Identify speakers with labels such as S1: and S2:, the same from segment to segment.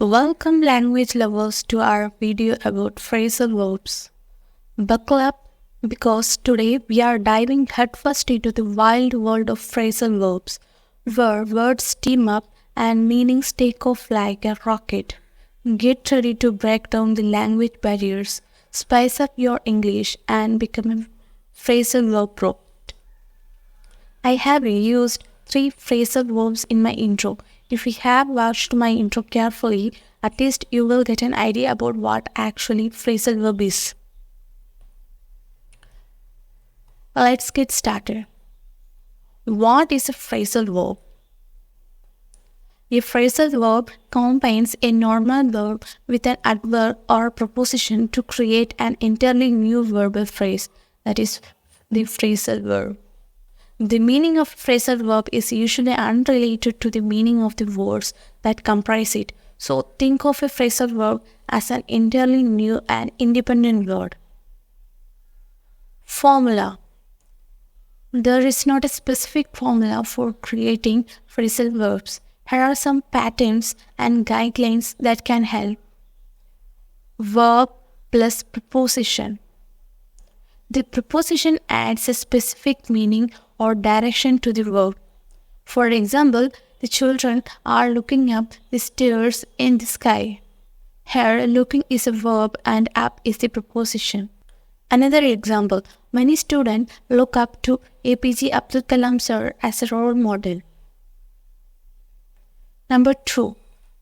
S1: Welcome language lovers to our video about phrasal verbs. Buckle up because today we are diving headfirst into the wild world of phrasal verbs, where words team up and meanings take off like a rocket. Get ready to break down the language barriers, spice up your English and become a phrasal verb pro. I have used 3 phrasal verbs in my intro. If you have watched my intro carefully, at least you will get an idea about what actually phrasal verb is. Let's get started. What is a phrasal verb? A phrasal verb combines a normal verb with an adverb or preposition to create an entirely new verbal phrase, that is the phrasal verb. The meaning of phrasal verb is usually unrelated to the meaning of the words that comprise it. So think of a phrasal verb as an entirely new and independent word. Formula. There is not a specific formula for creating phrasal verbs. Here are some patterns and guidelines that can help. Verb plus preposition. The preposition adds a specific meaning or direction to the verb. For example, the children are looking up the stairs in the sky. Here, looking is a verb and up is the preposition. Another example, many students look up to APJ Abdul Kalam sir as a role model. Number 2.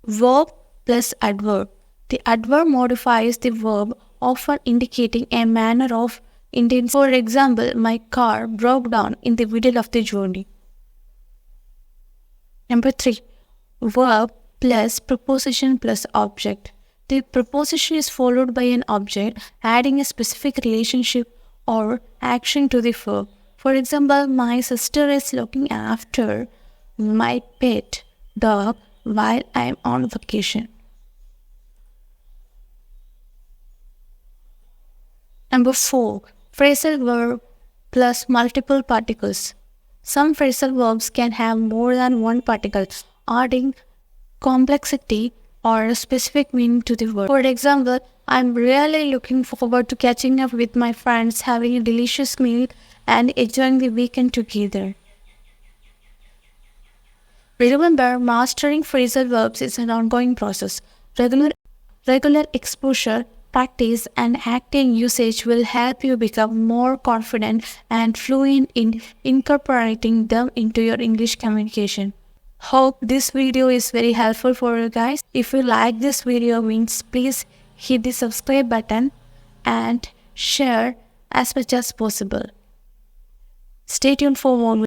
S1: Verb plus adverb. The adverb modifies the verb, often indicating a manner of intent. For example, my car broke down in the middle of the journey. Number 3. Verb plus preposition plus object. The preposition is followed by an object, adding a specific relationship or action to the verb. For example, my sister is looking after my pet dog while I am on vacation. Number 4. Phrasal verb plus multiple particles. Some phrasal verbs can have more than one particle, adding complexity or a specific meaning to the word. For example, I'm really looking forward to catching up with my friends, having a delicious meal, and enjoying the weekend together. Remember, mastering phrasal verbs is an ongoing process. Regular exposure, practice, and active usage will help you become more confident and fluent in incorporating them into your English communication. Hope this video is very helpful for you guys. If you like this video, please hit the subscribe button and share as much as possible. Stay tuned for more videos.